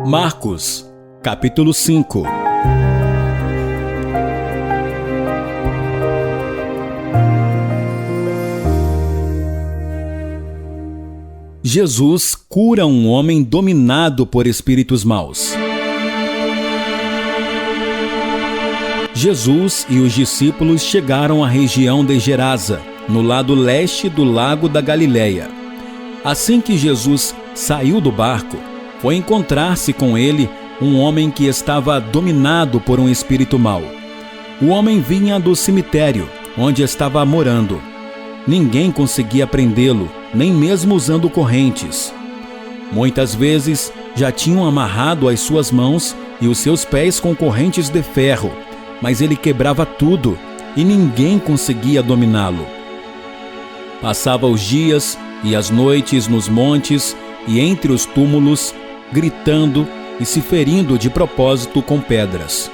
Marcos, capítulo 5. Jesus cura um homem dominado por espíritos maus. Jesus e os discípulos chegaram à região de Gerasa, no lado leste do lago da Galileia. Assim que Jesus saiu do barco, foi encontrar-se com ele um homem que estava dominado por um espírito mau. O homem vinha do cemitério, onde estava morando. Ninguém conseguia prendê-lo, nem mesmo usando correntes. Muitas vezes já tinham amarrado as suas mãos e os seus pés com correntes de ferro, mas ele quebrava tudo e ninguém conseguia dominá-lo. Passava os dias e as noites nos montes e entre os túmulos, gritando e se ferindo de propósito com pedras.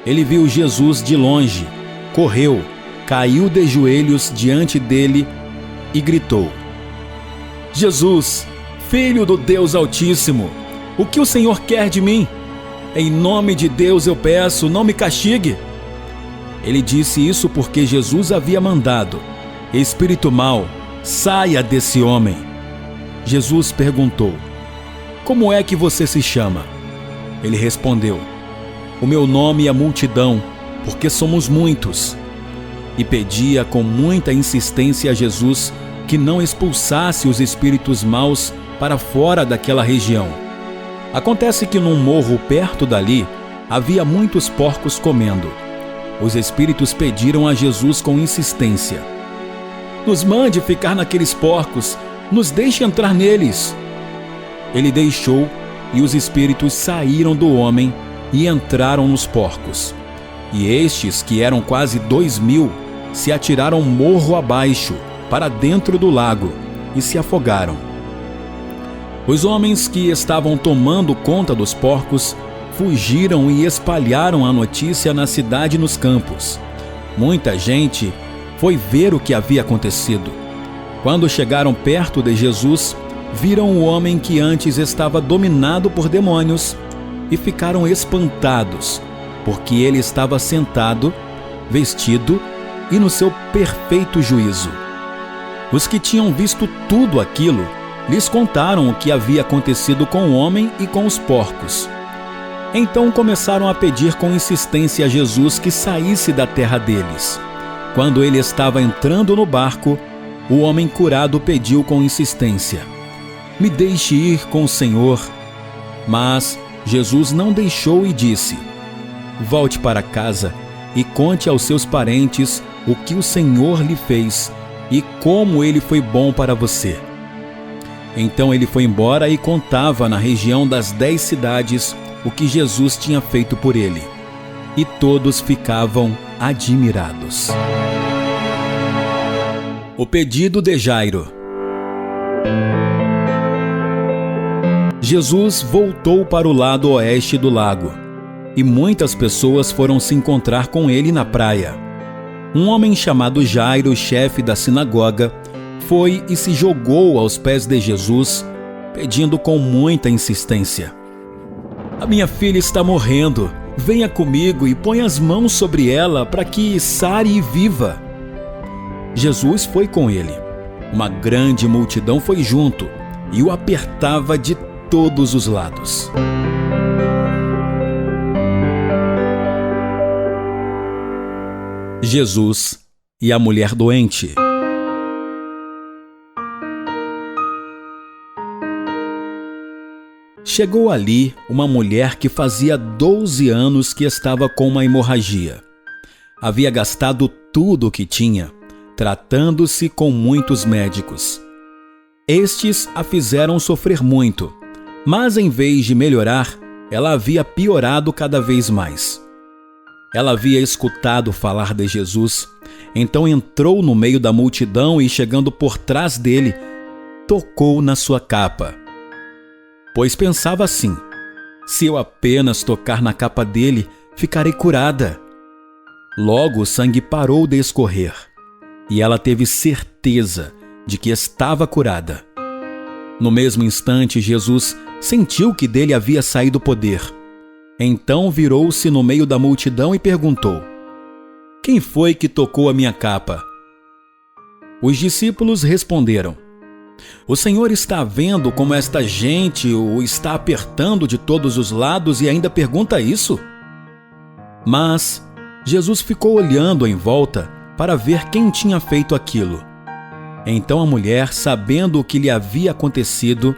Ele viu Jesus de longe, correu, caiu de joelhos diante dele e gritou: Jesus, Filho do Deus Altíssimo, o que o Senhor quer de mim? Em nome de Deus eu peço, não me castigue. Ele disse isso porque Jesus havia mandado: Espírito mau, saia desse homem. Jesus perguntou: Como é que você se chama? Ele respondeu: O meu nome é Multidão, porque somos muitos. E pedia com muita insistência a Jesus que não expulsasse os espíritos maus para fora daquela região. Acontece que num morro perto dali havia muitos porcos comendo. Os espíritos pediram a Jesus com insistência: Nos mande ficar naqueles porcos, nos deixe entrar neles. Ele deixou e os espíritos saíram do homem e entraram nos porcos. E estes, que eram quase 2.000, se atiraram morro abaixo, para dentro do lago, e se afogaram. Os homens que estavam tomando conta dos porcos fugiram e espalharam a notícia na cidade e nos campos. Muita gente foi ver o que havia acontecido. Quando chegaram perto de Jesus, viram o homem que antes estava dominado por demônios e ficaram espantados, porque ele estava sentado, vestido e no seu perfeito juízo. Os que tinham visto tudo aquilo lhes contaram o que havia acontecido com o homem e com os porcos. Então começaram a pedir com insistência a Jesus que saísse da terra deles. Quando ele estava entrando no barco, o homem curado pediu com insistência: Me deixe ir com o Senhor. Mas Jesus não deixou e disse: Volte para casa e conte aos seus parentes o que o Senhor lhe fez e como ele foi bom para você. Então ele foi embora e contava na região das 10 cidades o que Jesus tinha feito por ele. E todos ficavam admirados. O pedido de Jairo. Jesus voltou para o lado oeste do lago, e muitas pessoas foram se encontrar com ele na praia. Um homem chamado Jairo, chefe da sinagoga, foi e se jogou aos pés de Jesus, pedindo com muita insistência: A minha filha está morrendo, venha comigo e põe as mãos sobre ela para que sare e viva. Jesus foi com ele. Uma grande multidão foi junto e o apertava de todos os lados. Jesus e a mulher doente. Chegou ali uma mulher que fazia 12 anos que estava com uma hemorragia. Havia gastado tudo o que tinha, tratando-se com muitos médicos. Estes a fizeram sofrer muito, mas em vez de melhorar, ela havia piorado cada vez mais. Ela havia escutado falar de Jesus, então entrou no meio da multidão e, chegando por trás dele, tocou na sua capa. Pois pensava assim: se eu apenas tocar na capa dele, ficarei curada. Logo o sangue parou de escorrer, e ela teve certeza de que estava curada. No mesmo instante, Jesus sentiu que dele havia saído poder. Então virou-se no meio da multidão e perguntou: Quem foi que tocou a minha capa? Os discípulos responderam: O Senhor está vendo como esta gente o está apertando de todos os lados e ainda pergunta isso? Mas Jesus ficou olhando em volta para ver quem tinha feito aquilo. Então a mulher, sabendo o que lhe havia acontecido,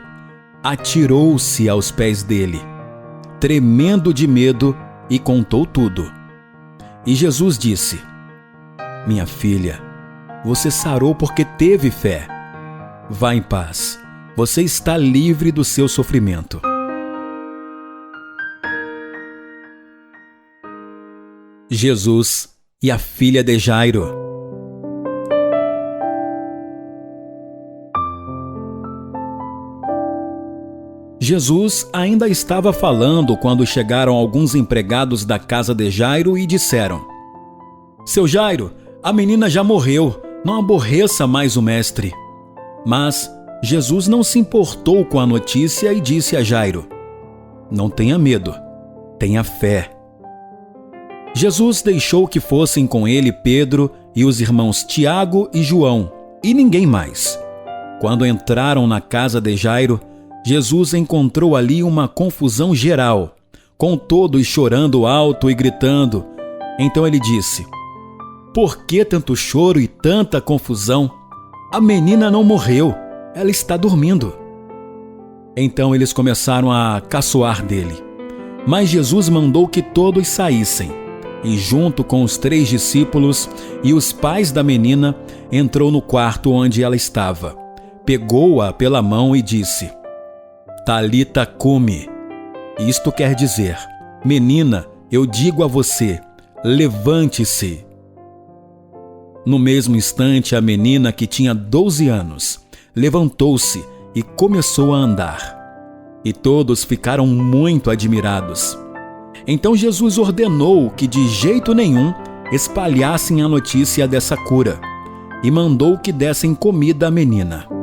atirou-se aos pés dele, tremendo de medo, e contou tudo. E Jesus disse: Minha filha, você sarou porque teve fé. Vá em paz, você está livre do seu sofrimento. Jesus e a filha de Jairo. Jesus ainda estava falando quando chegaram alguns empregados da casa de Jairo e disseram: Seu Jairo, a menina já morreu, não aborreça mais o mestre. Mas Jesus não se importou com a notícia e disse a Jairo: Não tenha medo, tenha fé. Jesus deixou que fossem com ele Pedro e os irmãos Tiago e João, e ninguém mais. Quando entraram na casa de Jairo, Jesus encontrou ali uma confusão geral, com todos chorando alto e gritando. Então ele disse: Por que tanto choro e tanta confusão? A menina não morreu, ela está dormindo. Então eles começaram a caçoar dele. Mas Jesus mandou que todos saíssem, e junto com os 3 discípulos e os pais da menina, entrou no quarto onde ela estava, pegou-a pela mão e disse: Talita cumi. Isto quer dizer: Menina, eu digo a você, levante-se. No mesmo instante, a menina, que tinha 12 anos, levantou-se e começou a andar. E todos ficaram muito admirados. Então Jesus ordenou que de jeito nenhum espalhassem a notícia dessa cura e mandou que dessem comida à menina.